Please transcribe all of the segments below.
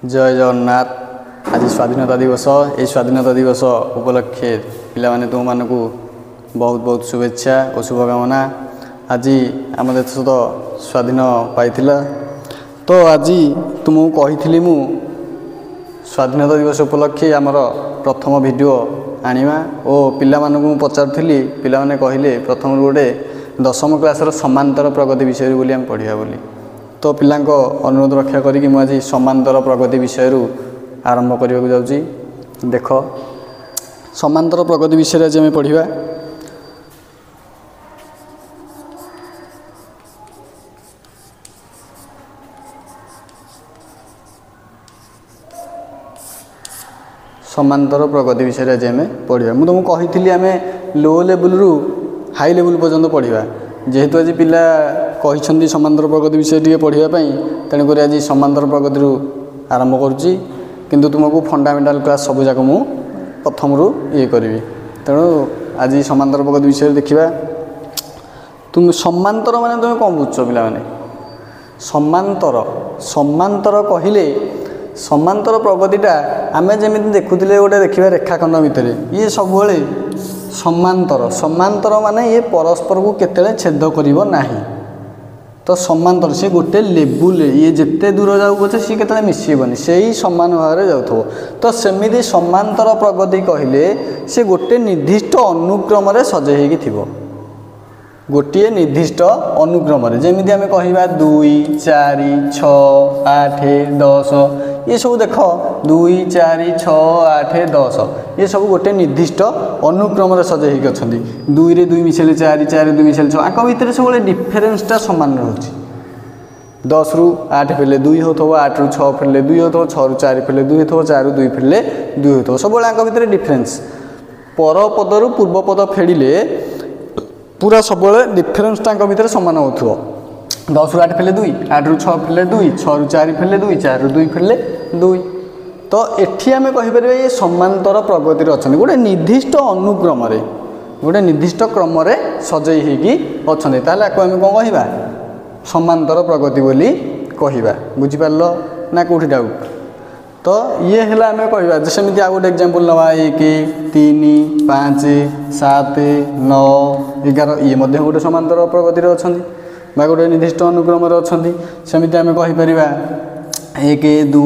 जय जगन्नाथ। आज स्वाधीनता दिवस। ये स्वाधीनता दिवस उपलक्षे पिलाने तुम मानक बहुत बहुत शुभेच्छा और शुभकामना। आज आम देश तो स्वाधीन पाई तो आज तुमको कही मु स्वाधीनता दिवस उपलक्षे आमर प्रथम वीडियो आनिमा और पिला मानक पचारूली पिला माने कहले प्रथम गोटे दशम क्लासर समांतर प्रगति विषय बोली आम पढ़ा बोली तो पिला अनुरोध रक्षा करी आज समांतर प्रगति विषय आरंभ करने को जाऊँगी। देख समांतर प्रगति विषय आज आम पढ़ा। समांतर प्रगति विषय आज आम पढ़ा। मुझे तुमको कही आम लो लेवल रु हाई लेवल पर्यंत पढ़ा जेहेतु आज पिला कहते समांतर प्रगति विषय टे पढ़ाई तेणुक आज समांतर प्रगति आरंभ करुच्ची किंतु तुमको फंडामेंटाल क्लास सब जाक मु प्रथम रु ये करी तेणु आज समांतर प्रगति विषय देखा। तुम समांतर माने तुम कौन बुझ पिला माने समांतर समांतर कहले समांतर प्रगतिटा आम जमी देखुले गोटे देखा रेखाखंड भितर ये सब समांतर समांतर माने ये परस्पर को केते छेद करिवो नाही तो समांतर से गोटे लेवल ये जिते दूर जाऊ पछे सी केते मिसबनी से ही समान भाव में जाउथो तो सेमिति समांतर प्रगति कहले से गोटे निर्दिष्ट अनुक्रम रे सजे हेकी थिबो गोटे निर्दिष्ट अनुक्रम जमी आम कह 2 4 6 8 10 ये सब देख 2 4 6 8 10 ये सब गोटे निर्दिष्ट अनुक्रम सजे होगी अच्छा 2 रे 2 मिसेले 4 4 2 मिसेले 6 आक भितर सब डिफरेन्सटा सामान रोचे 10 रु 8 फेले 2 हो 8 रु 6 फेले 2 हो 6 रु 4 फेले 2 हो 4 रु 2 फेले 2 हो सब आक भितर डिफरेन्स पर पद रु पूर्व पद फेड़े पूरा सब डिफरेन्स भितर सामान हो 10 रु 8 फेले 2 8 रु 6 फेले 2 6 रु 4 फेले 2 4 रु 2 फेले 2 तो एठी आमे कहिपर ये समांतर प्रगति अच्छा गोटे निर्दिष्ट अनुक्रम गोटे निर्दिष्ट क्रम सजई होगी अच्छा ताले आको आमे कौन कहवा समांतर प्रगति बोली कहवा बुझिपार ना कौटी डाउट तो ये है आम कहवा जमी आ गोटे एग्जांपल नवा 1 3 5 7 9 11 ये गोटे समांतर प्रगति अच्छा गोटे निर्दिष्ट अनुक्रम अच्छा सेमती आम कहीपर 1 2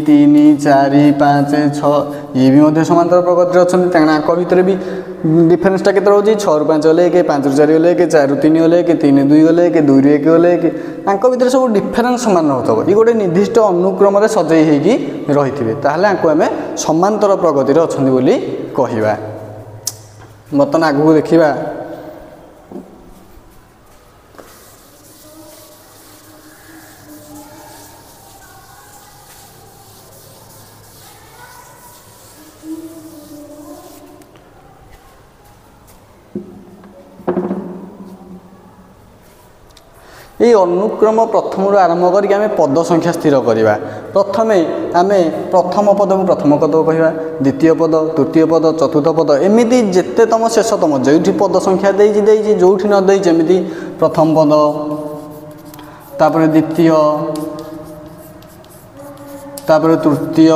3 4 5 6 ये भी समांतर प्रगति अच्छा तेना आक भितर भी डिफरेन्सटा के रोचे 6 रु 5 गले 1 5 रु 4 गले 1 4 रु 3 गले 1 3 2 गले 1 2 रु 1 गले 1 आक भितर सब डिफरेन्स सामान हो ये गोटे निर्दिष्ट अनुक्रम सजई होगी रही ताहले आको आम समांतर प्रगति अच्छा बोली कहवा। बर्तमान आगू देखा ये अनुक्रम प्रथम आरंभ करके आम पद संख्या स्थिर करवा प्रथमे आम प्रथम पद को प्रथम पद कहवा द्वितीय पद तृतीय पद चतुर्थ पद एमती जिते तुम शेषतम जो पद संख्या देजी जो न देमी प्रथम पद तापर द्वितीय तापर तृतीय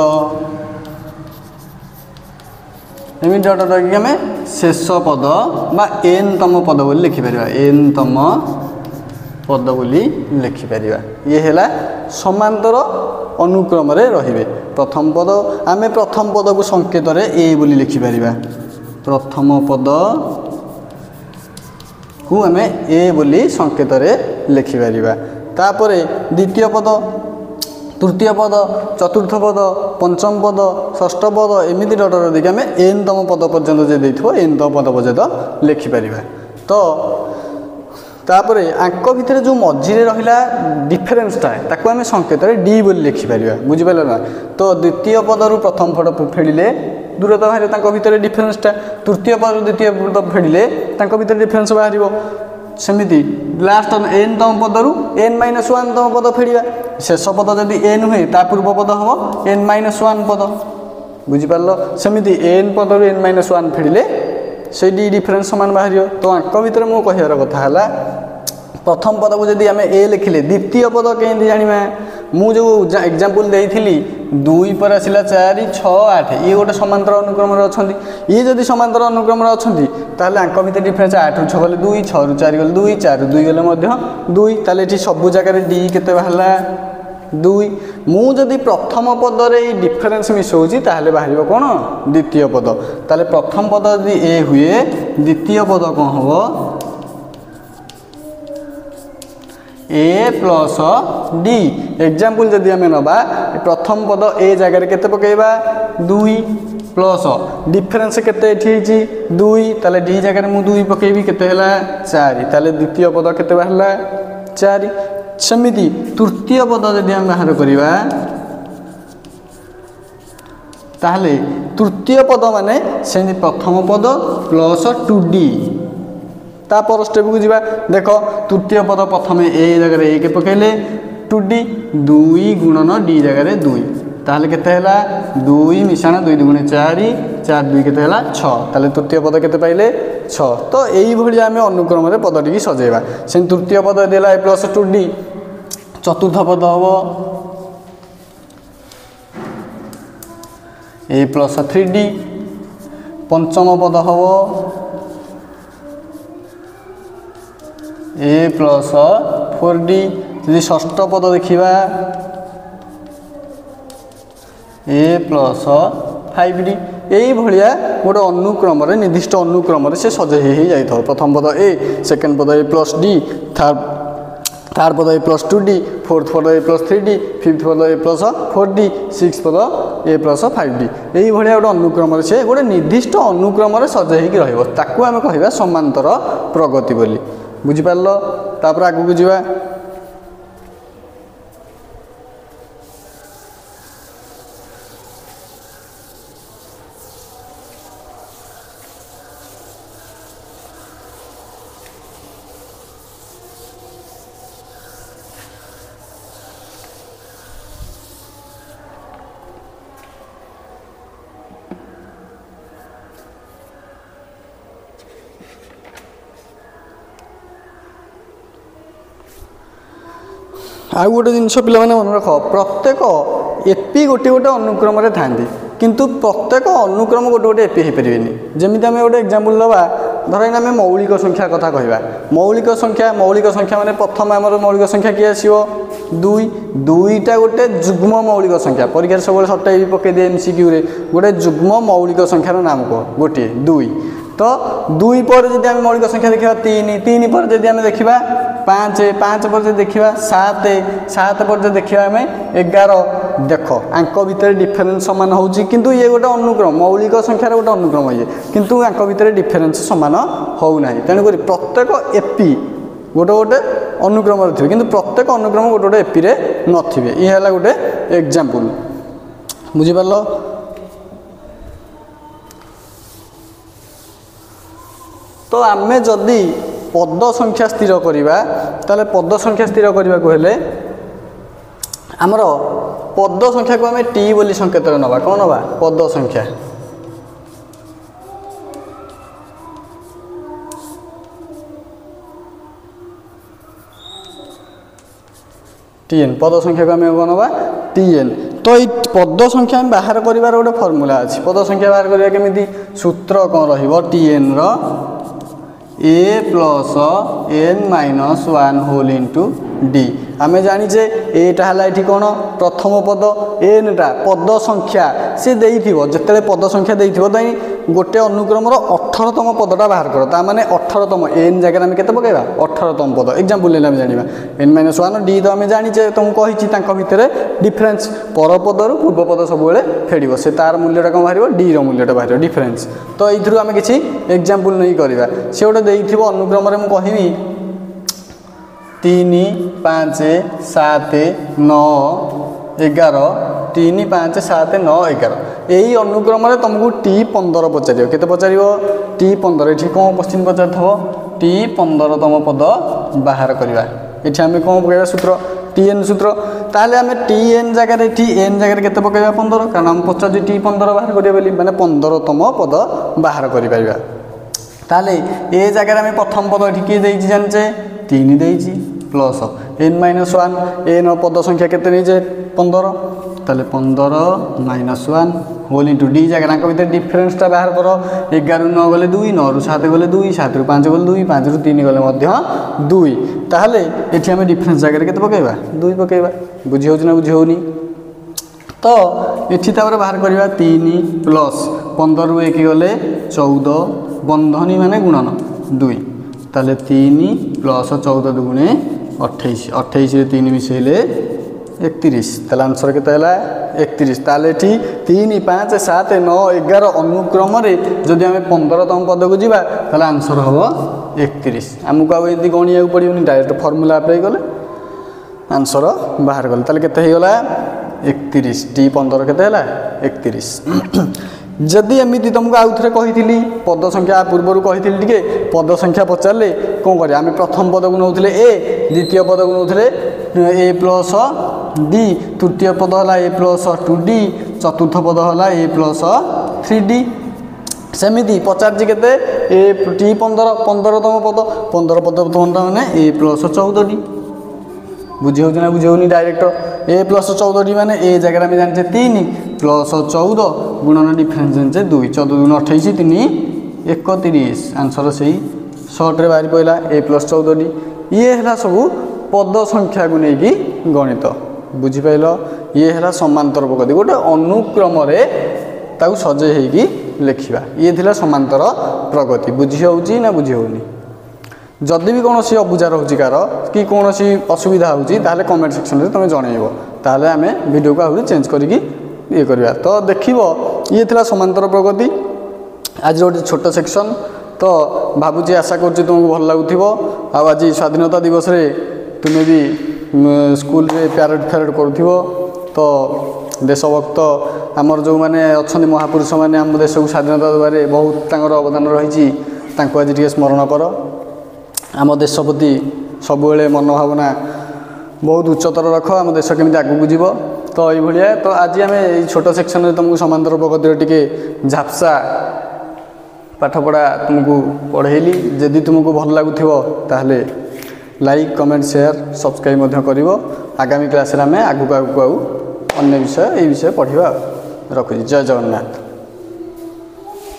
एमती डट रखिक आम शेष पद बा एन तम पद बोली लिखिपर एन तम पद बोली लिखिपर ये है समांतर अनुक्रम रे प्रथम पद आम प्रथम पद को संकेत ए बोली लिखिपर प्रथम पद को आम ए बोली संकेत लिखिपर तापर द्वितीय पद तृतीय पद चतुर्थ पद पंचम पद षष्ठ पद एमती डटर देखिए आम एन तम पद पर्यंत जे देथिबो एन तम पद पर्यंत लिखिपर तो तापर आंक भितर जो मझीरे रहा डिफरेन्सटा ताको आम संकेत डी बोली लिखिपर बुझिपार ना तो द्वितीय पद रु प्रथम पद फेड़े दूरता बाहर भितर डिफरेन्सटा तृतीय पद द्वितीय पद फेड़े भितर डिफरेन्स बाहर सेमती लास्ट एन तम पद रु एन -1 तम पद फेड़ा शेष पद जदि एन हुए ता पूर्व पद हम एन -1 पद बुझिपार सेमती एन पद रु एन -1 फेड़े से डिफरेन्स सामान बाहर तो आंक भितर मो कहार कथा प्रथम पद को जदि आम ए लिखिले द्वितीय पद केमती जाना मु जो एग्जांपल देइथिली 2 पर आसिला 4 6 8 ये गोटे समांतर अनुक्रम अच्छा ये जदि समांतर अनुक्रम अच्छा ताहले आंक भितर डिफरेंस 8 रु 6 गले 2 6 रु 4 गले 2 4 रु 2 गले 2 ताहले एठी सब जगह डी केते बाहला 2 मु जदि प्रथम पद रे डिफरेंस मिसौची ताहले बाहरिबो कोन द्वितीय पद ताहले प्रथम पद जदि ए हुए द्वितीय पद कोन हबो ए प्लस डी एग्जांपल जदि आम नबा प्रथम पद ए जगह केते पकेबा 2 प्लस डिफरेंस केते एठी 2 ताले डी जगह मु 2 पकेबी केते हला 4 ताले द्वितीय पद केते बाहला 4 समिति तृतीय पद जदि हम बाहर करिबा ताहले तृतीय पद माने से प्रथम पद प्लस 2d तापर स्टेप को जीवा देख तृतीय पद प्रथम ए जगह एक पकेले 2d 2 गुणन डी जगह 2 ताहले केते हला 2 मिशाण 2 गुणे 4 4 2 केते हला 6 ताहले तृतीय पद केते पाइले 6 तो एई भली आमे अनुक्रम रे पद टिकी सजेबा से तृतीय पद देला ए प्लस 2d चतुर्थ पद हबो ए प्लस 3d पंचम पद हबो ए प्लस 4d यदि षष्ठ पद देखिबा ए प्लस 5d यही भाया गोटे अनुक्रम निर्दिष्ट अनुक्रम से सजे ही जाए प्रथम पद ए सेकेंड पद ए प्लस डी थर्ड पद ए प्लस 2d फोर्थ पद ए प्लस 3d फिफ्थ पद ए प्लस 4d सिक्स पद ए प्लस 5d यही भाया गोटे अनुक्रम से गोटे निर्दिष्ट अनुक्रम सजे ही ताकू आम कह समांतर प्रगति बोली बुझिपार तापर आगू जावा आउ गोटे जिनस पे मन रख प्रत्येक एपी गोटे गोटे अनुक्रम था किंतु प्रत्येक अनुक्रम गोटे गोटे एपी हो पारे जमी आम गोटे एग्जांपल दबा धर आम मौलिक संख्या कथा कहवा मौलिक संख्या माने प्रथम आम मौलिक संख्या किए आसो 2 2टा गोटे जुग्म मौलिक संख्या परीक्षा सब सटे भी पकई दिए एमसीक्यू रे गोटे जुग्म मौलिक संख्यार नाम कह गोटे 2 तो 2 पर जब आम मौलिक संख्या देखा 3 3 पर जब आम देखा 5 5 पर देखा 7 7 पर देखा आम 11 देख आंक भितर डिफरेन्स सामान होउची किंतु ये गोटे अनुक्रम मौलिक संख्यार गोटे अनुक्रम ये किंतु आंक भितर डिफरेन्स सामान होना तेणुक प्रत्येक एपी गोटे गोटे अनुक्रम थे किंतु प्रत्येक अनुक्रम गोटे गोटे एपी रे नथिबे ये है गोटे एग्जांपल बुझिपारलो तो आमे जदि पद संख्या स्थिर करिबा ताले पद संख्या स्थिर करने को हेले आमर पद संख्या को आम टी बोली संकेत नवा कौन नवा पद संख्या टीएन पद संख्या को आम कौन नवा टीएन तो ये पद संख्या बाहर करिवार गोटे फर्मूला अच्छी पद संख्या बाहर करिया केमिति सूत्र कौन रहिबो टीएन रो A plus N minus 1 whole into D आमे जानिचे एटा हला एठी कोन प्रथम पद एन टा पद संख्या से देइथिबो जतेले पद संख्या देइथिबो तई गोटे अनुक्रम रो 18तम पदटा बाहर करो ता माने 18तम एन जगह में केते पकेबा 18तम पद एग्जांपल लेला हम जानिबा एन माइनस 1 डी तो आमे जानिचे तुम कहिची तांको भितरे डिफरेंस पर पद रो पूर्व पद सब बेले फेडिबो से तार मूल्यटा कोन बाहरिबो डी रो मूल्यटा बाहरिबो डिफरेंस तो इथरु आमे किछि एग्जांपल नै करबा से ओटा देइथिबो अनुक्रम रे म कहिबी 3 5 7 9 11 3 5 7 9 11 यही अनुक्रम रे तुमको टी 15 पचार केते पचार टी 15 ये कौन क्वेश्चन पचार थो टी 15तम पद बाहर करवा ये आम कौन पकड़ा सूत्र टीएन सूत्र ताहले आम टीएन जगह टी एन जगह केते पकड़ा 15 कारण आम पचार टी 15 बाहर करिया बोली माने 15तम पद बाहर करि परिबा ताहले ए जगह आम प्रथम पद एठी के देइछि जानचे 3 देइछि प्लस n माइनस 1 n पद संख्या केते नहीं जे 15 ताले 15 माइनस 1 होल इंटू डी जगह भितर डिफरेन्स टा बाहर कर 11 रु 9 गले 2 9 रु 7 गले 2 7 रु 5 गले 2 5 रु 3 गले मध्य 2 ताहले एठी हम डिफरेन्स जगह केते पकेबा 2 पकेबा बुझी होउछ ना बुझी होउनी तो एठी तापर बाहर करबा 3 प्लस 15 रु 1 गले 14 बंधनी माने गुणन 2 ताले 3 प्लस 14 दुगुणे 28 28 रे 3 मिसेले 31 ताले आंसर केते हला 31 ताले एठी 3 5 7 9 11 अनुक्रम रे जदि हम 15 तम पद को जीवा ताले आंसर हबो 31 हमको आ एदी गणिया पड़ियोनी डायरेक्ट फार्मूला अप्लाई करले आंसर बाहर गले ताले केते हे गला 31 टी 15 केते हला 31 जदि एमिति तुमको आउ थे कही पद संख्या पूर्वर कही टे पद संख्या पचारे कौन करें आम प्रथम पद को नौले ए द्वितीय पद को नौले ए प्लस डी तृतीय पद है ए प्लस 2d चतुर्थ पद है ए प्लस 3d सेमिति पचार के ए टी 15 पद 15 पद मैंने ए प्लस 14d बुझे ना बुझे डायरेक्ट ए प्लस 14 माने ए जगह में जाने 3 प्लस 14 गुणन डिफरेन्स जाने 2 14 गुण 28 3 31 आंसर से सर्ट रे बाहरी पड़ा ए प्लस 14 ये है सब पद संख्या को लेकिन गणित बुझीपाल ये है समांतर प्रगति गोटे अनुक्रम सजे होगी लिखा ये थिला समांतर प्रगति बुझी होउची ना बुझी होनी जदि भी कौन अबुझा रोचे कार कि कौन असुविधा होती कमेंट सेक्शन में तुम जनइब ताहले आम वीडियो को आहरी चेंज करके ये करवा तो देख ये थिला समांतर प्रगति आज गोटे छोट सेक्शन तो भावुची आशा कर तुमको भल लगुव आज स्वाधीनता दिवस रे तुम्हें भी स्कूल रे प्यारेड फेरेड करुव तो देशभक्त आमर जो मैंने अच्छा महापुरुष मैंने आम देश को स्वाधीनता देवे बहुत अवदान रही आज टे स्मरण कर आम देश प्रति सबुले मनोभावना बहुत उच्चतर रख आम देश केमी आगू जीव तो ये तो आज आम छोट सेक्शन में तुमको समांतर प्रगति टे झापसा पाठपढ़ा तुमको पढ़ेली जदि तुमको भल लगुव ताहले लाइक कमेंट शेयर सब्सक्राइब कर आगामी क्लास आम आगू आगू अन्य विषय ये विषय पढ़ा रखुची जय जगन्नाथ।